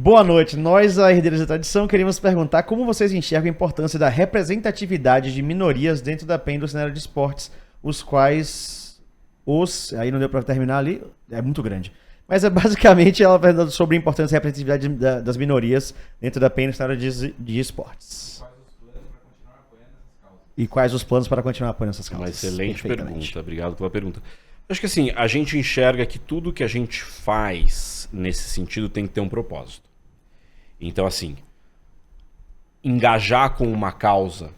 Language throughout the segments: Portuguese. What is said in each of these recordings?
Boa noite. Nós, a Herdeiros da Tradição, queríamos perguntar como vocês enxergam a importância da representatividade de minorias dentro da PEN do cenário de esportes, os quais aí não deu pra terminar ali, é muito grande. Mas é basicamente ela perguntando sobre a importância da representatividade das minorias dentro da PEN no cenário de esportes. E quais os planos para continuar apoiando essas causas? Uma excelente pergunta, obrigado pela pergunta. Acho que assim, a gente enxerga que tudo que a gente faz nesse sentido tem que ter um propósito. Então assim, engajar com uma causa,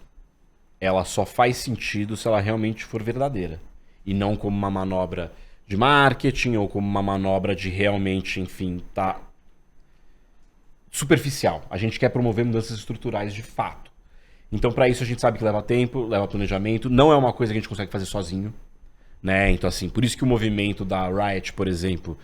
ela só faz sentido se ela realmente for verdadeira. E não como uma manobra de marketing ou como uma manobra de realmente, enfim, tá superficial. A gente quer promover mudanças estruturais de fato. Então para isso a gente sabe que leva tempo, leva planejamento, não é uma coisa que a gente consegue fazer sozinho. Né? Então, assim, por isso que o movimento da Riot, por exemplo,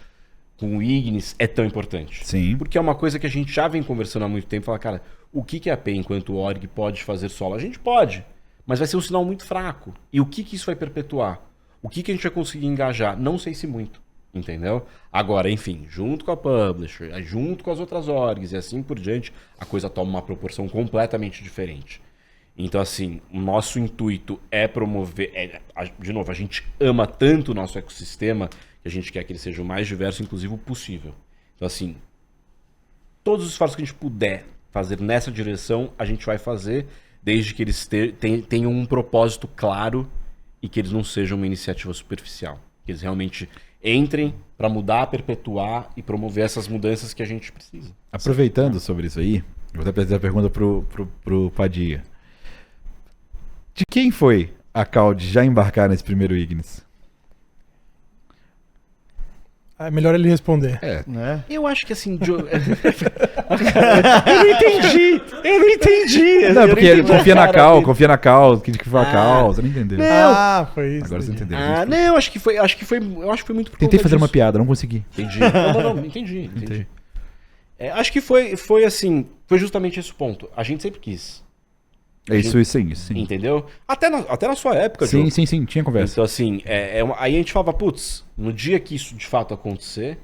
com o Ignis é tão importante. Sim. Porque é uma coisa que a gente já vem conversando há muito tempo. Fala, cara, o que a PEN, enquanto org, pode fazer solo? A gente pode, mas vai ser um sinal muito fraco. E o que isso vai perpetuar? O que a gente vai conseguir engajar? Não sei se muito, entendeu? Agora, enfim, junto com a Publisher, junto com as outras orgs e assim por diante, a coisa toma uma proporção completamente diferente. Então, assim, o nosso intuito é promover... de novo, a gente ama tanto o nosso ecossistema que a gente quer que ele seja o mais diverso, inclusive, possível. Então, assim, todos os esforços que a gente puder fazer nessa direção, a gente vai fazer, desde que eles tenham um propósito claro e que eles não sejam uma iniciativa superficial. Que eles realmente entrem para mudar, perpetuar e promover essas mudanças que a gente precisa. Aproveitando sobre isso aí, eu vou até fazer a pergunta pro Padilha. De quem foi a call de já embarcar nesse primeiro Ignis? É melhor ele responder. Né? Eu acho que assim... eu não entendi. Não, porque ele confia na cal, que foi a cal, você não entendeu. Foi isso. Agora você entendeu. Não, eu acho que foi muito por Tentei conta fazer uma disso. piada, não consegui. Entendi. Não, entendi. Acho que foi assim, foi justamente esse o ponto. A gente sempre quis. Isso sim. Entendeu? Até na sua época, Sim, Diogo. sim, tinha conversa. Então, assim, aí a gente falava, putz, no dia que isso de fato acontecer,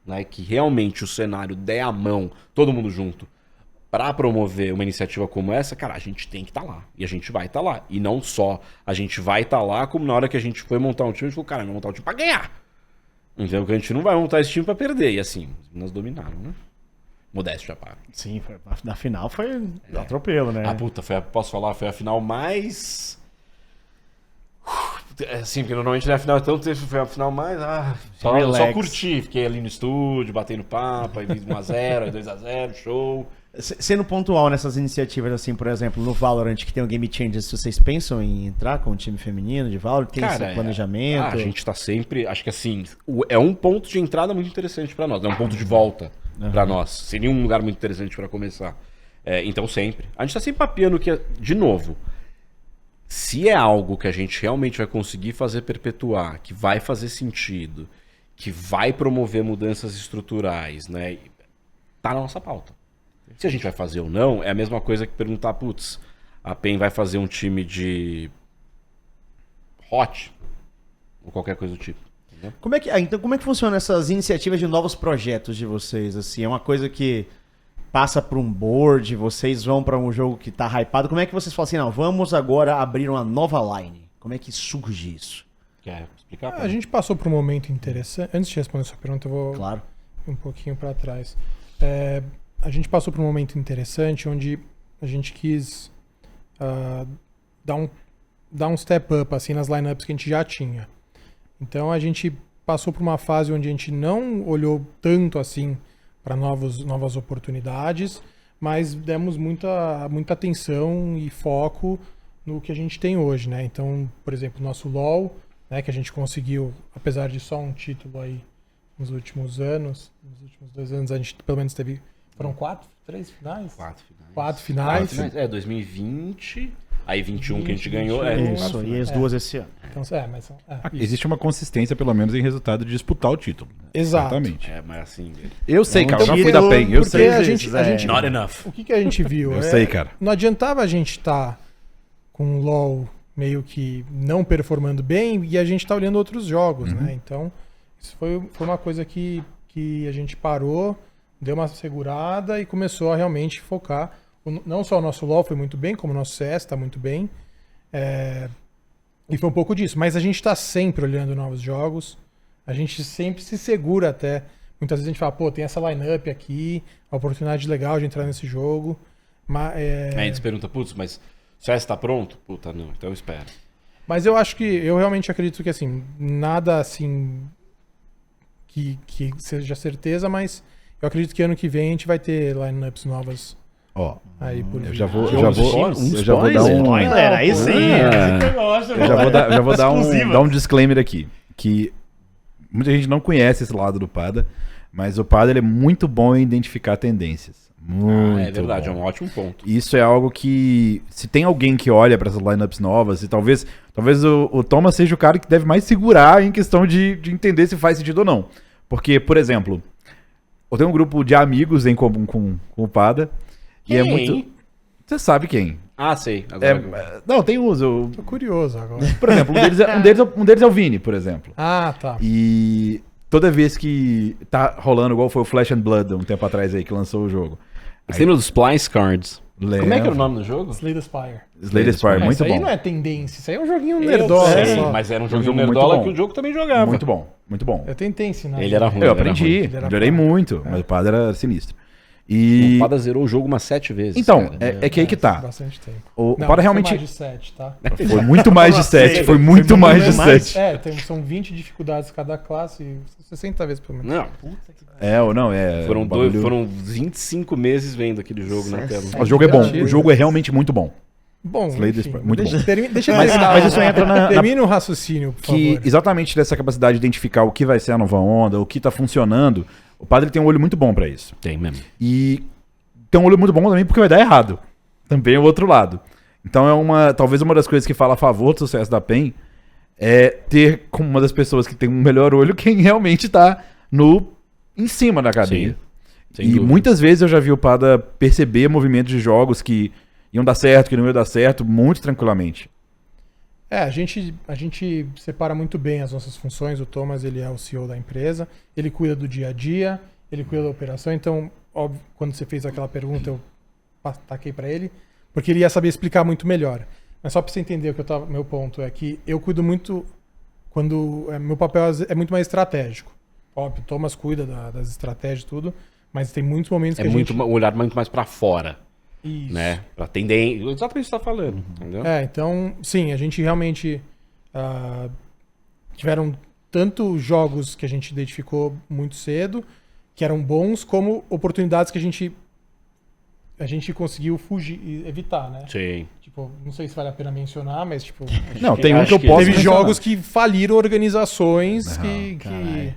né, que realmente o cenário der a mão, todo mundo junto, pra promover uma iniciativa como essa, cara, a gente tem que estar lá. E a gente vai estar lá. E não só a gente vai estar lá, como na hora que a gente foi montar um time, a gente falou, cara, vamos montar um time pra ganhar. Então, a gente não vai montar esse time pra perder. E assim, as meninas dominaram, né? Modéstia, pá. Sim, na final foi atropelo, né? Puta, posso falar, foi a final mais... Assim, porque normalmente na final foi a final mais... só curti, fiquei ali no estúdio, batendo papo, aí 1x0, aí 2x0, show. Sendo pontual nessas iniciativas, assim, por exemplo, no Valorant, que tem o Game Changers, vocês pensam em entrar com o time feminino de Valorant? Tem esse planejamento? A gente tá sempre... Acho que assim, é um ponto de entrada muito interessante pra nós, é um ponto de volta pra nós. Seria um lugar muito interessante pra começar. Então sempre. A gente tá sempre papiando que, de novo, se é algo que a gente realmente vai conseguir fazer perpetuar, que vai fazer sentido, que vai promover mudanças estruturais, né? Tá na nossa pauta. Se a gente vai fazer ou não, é a mesma coisa que perguntar, putz, a PEN vai fazer um time de hot ou qualquer coisa do tipo. Entendeu? Então como é que funcionam essas iniciativas de novos projetos de vocês? Assim, é uma coisa que passa por um board, vocês vão para um jogo que tá hypado. Como é que vocês falam assim, não, vamos agora abrir uma nova line? Como é que surge isso? Quer explicar? A gente passou por um momento interessante. Antes de responder a sua pergunta, eu vou Claro. um pouquinho para trás. A gente passou por um momento interessante onde a gente quis dar um step up assim, nas lineups que a gente já tinha. Então a gente passou por uma fase onde a gente não olhou tanto assim para novas oportunidades, mas demos muita atenção e foco no que a gente tem hoje, né? Então, por exemplo, o nosso LoL, né, que a gente conseguiu, apesar de só um título aí nos últimos 2 anos, a gente pelo menos teve... Foram 3 finais? 4 finais. 2020, aí 21 que a gente ganhou. Isso, e as duas esse ano. Então, mas são... Existe uma consistência, pelo menos, em resultado de disputar o título. Exato. Exatamente. Mas assim... Eu sei, cara, eu já fui da PEN, eu porque sei. a gente Not enough. O que a gente viu? Eu sei, cara. Não adiantava a gente estar com o LoL meio que não performando bem e a gente tá olhando outros jogos, né? Então, isso foi uma coisa que a gente parou, deu uma segurada e começou a realmente focar. Não só o nosso LoL foi muito bem, como o nosso CS está muito bem. E foi um pouco disso. Mas a gente está sempre olhando novos jogos. A gente sempre se segura até. Muitas vezes a gente fala, pô, tem essa lineup aqui, a oportunidade legal de entrar nesse jogo. Mas, Aí a gente pergunta, putz, mas o CS tá pronto? Puta, não, então eu espero. Mas eu acho que, eu realmente acredito que, assim, nada assim que seja certeza, mas eu acredito que ano que vem a gente vai ter lineups novas Ó, aí por eu vir. já vou spoiler? dar um... Spoiler, aí sim. Ah. Você gosta, Eu já vou dar Exclusiva. um disclaimer aqui, que muita gente não conhece esse lado do Pada, mas o Pada ele é muito bom em identificar tendências. Muito É verdade, bom. é um ótimo ponto. Isso é algo que, se tem alguém que olha para essas lineups novas, e talvez o Thomas seja o cara que deve mais segurar em questão de entender se faz sentido ou não. Porque, por exemplo, eu tenho um grupo de amigos em comum com o Pada, e é muito... Você sabe quem. Ah, sei. Agora... Não, tem uns. Tô curioso agora. Por exemplo, um deles é o Vini, por exemplo. Ah, tá. E toda vez que tá rolando, igual foi o Flash and Blood um tempo atrás aí, que lançou o jogo. Você lembra dos Splice Cards? Como é que era o Lembro. nome do jogo? Slay the Spire. Slay the Spire, muito Isso aí bom. não é tendência, isso aí é um joguinho Eu nerdola. sei, só. mas era um Um jogo jogo muito nerdola bom. que o jogo também jogava. Muito bom, muito bom. Eu tentei ensinar. Ele era ruim. Eu ele era aprendi, ruim. Ele era melhorei fraco. muito, mas o Pada era sinistro. O E. Pada zerou o jogo umas 7 vezes. Então, cara. é que aí que tá. Bastante tempo. O Não, Pada foi realmente. mais de 7, tá? Foi muito mais de 7, foi muito mais de 7. São 20 dificuldades cada classe, 60 vezes pelo menos. Não, Ou não, é. foram, o bagulho- foram 25 meses vendo aquele jogo na tela. O jogo é bom, Divertido. o jogo é realmente muito bom. Bom, Slay the enfim, Spire, muito deixa, bom. deixa eu Mas- terminar. mas isso entra na- Termina o raciocínio, por Que favor. exatamente dessa capacidade de identificar o que vai ser a nova onda, o que tá funcionando, o Padre ele tem um olho muito bom pra isso. Tem mesmo. E tem um olho muito bom também porque vai dar errado. Também é o outro lado. Então talvez uma das coisas que fala a favor do sucesso da PEN é ter como uma das pessoas que tem um melhor olho quem realmente tá em cima da cadeia. Sim, sem E dúvida. muitas vezes eu já vi o Pada perceber movimentos de jogos que iam dar certo, que não iam dar certo, muito tranquilamente. A gente separa muito bem as nossas funções. O Thomas, ele é o CEO da empresa, ele cuida do dia a dia, ele cuida da operação. Então, óbvio, quando você fez aquela pergunta, eu taquei para ele, porque ele ia saber explicar muito melhor. Mas só para você entender meu ponto é que eu cuido muito meu papel é muito mais estratégico. Óbvio, o Thomas cuida das estratégias e tudo, mas tem muitos momentos É que muito, um olhar muito mais pra fora, Isso. né? Pra tendência. Exatamente o que você tá falando, entendeu? Então, sim, a gente realmente tiveram tanto jogos que a gente identificou muito cedo, que eram bons, como oportunidades que a gente conseguiu fugir e evitar, né? Sim. Tipo, não sei se vale a pena mencionar, mas tipo, Não, tem um acho que eu que posso teve mencionar. jogos que faliram organizações que caralho.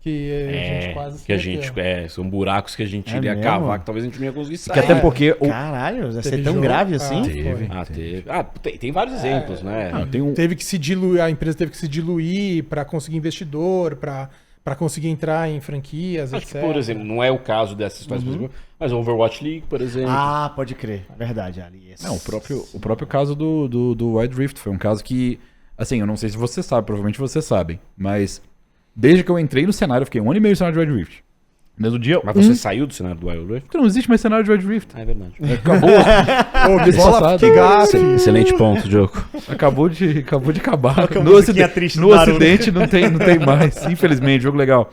a gente quase se que a meteu. gente, são buracos que a gente É iria mesmo? cavar, que talvez a gente não ia conseguir sair. Que até porque Caralho, vai ser Teve tão jogo- grave assim? Foi. Teve. Tem vários exemplos, né? tem um... Teve que se diluir, a empresa teve que se diluir para conseguir investidor, para conseguir entrar em franquias, Acho que, etc. por exemplo, não é o caso dessas histórias, por exemplo, mas o Overwatch League, por exemplo. Ah, pode crer. Verdade, ali. Não, o próprio caso do Wild Rift foi um caso que, assim, eu não sei se você sabe, provavelmente vocês sabem, mas desde que eu entrei no cenário, eu fiquei 1 ano e meio no cenário de Wild Rift. Desde o dia Mas você saiu do cenário do Wild Rift? Porque não existe mais cenário de Wild Rift. Ah, é verdade. Acabou. Ô, que bola, passado. que gafe. Excelente ponto, Diogo. acabou de acabar. Coloca uma No, musiquinha ocidente, triste no do Naruto. ocidente não tem mais. Infelizmente, jogo legal.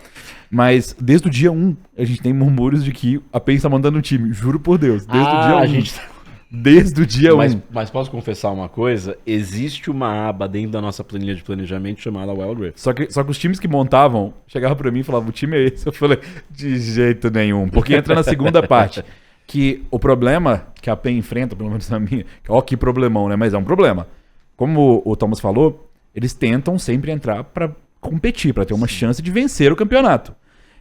Mas desde o dia 1, a gente tem murmúrios de que a PEN está mandando um time. Juro por Deus. Desde o dia 1. a gente... Desde o dia 1. Mas posso confessar uma coisa? Existe uma aba dentro da nossa planilha de planejamento chamada Wild Rift. Só que os times que montavam chegavam pra mim e falavam, o time é esse. Eu falei, de jeito nenhum. Porque entra na segunda parte. Que o problema que a PEN enfrenta, pelo menos na minha... Ó, que problemão, né? Mas é um problema. Como o Thomas falou, eles tentam sempre entrar pra competir, pra ter uma chance de vencer o campeonato.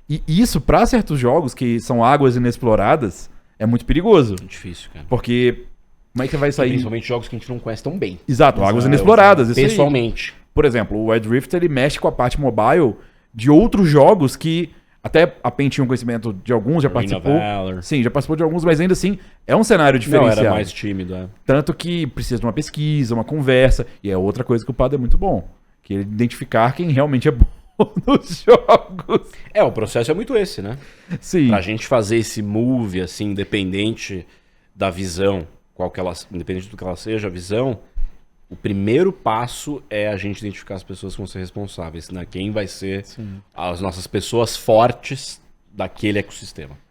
E isso, pra certos jogos que são águas inexploradas, é muito perigoso. É difícil, cara. Porque como é que você vai sair... Principalmente jogos que a gente não conhece tão bem. Exato, águas inexploradas. Isso aí. Pessoalmente. Por exemplo, o Wild Rift ele mexe com a parte mobile de outros jogos que até a PEN tinha um conhecimento de alguns, já Arena participou. Valor. Sim, já participou de alguns, mas ainda assim é um cenário Não, diferenciado. era mais tímido, é. Tanto que precisa de uma pesquisa, uma conversa, e é outra coisa que o Pada é muito bom, que é identificar quem realmente é bom nos jogos. O processo é muito esse, né? Sim. Pra gente fazer esse move, assim, independente da visão, independente do que ela seja, a visão, o primeiro passo é a gente identificar as pessoas que vão ser responsáveis, né? Quem vai ser as nossas pessoas fortes daquele ecossistema.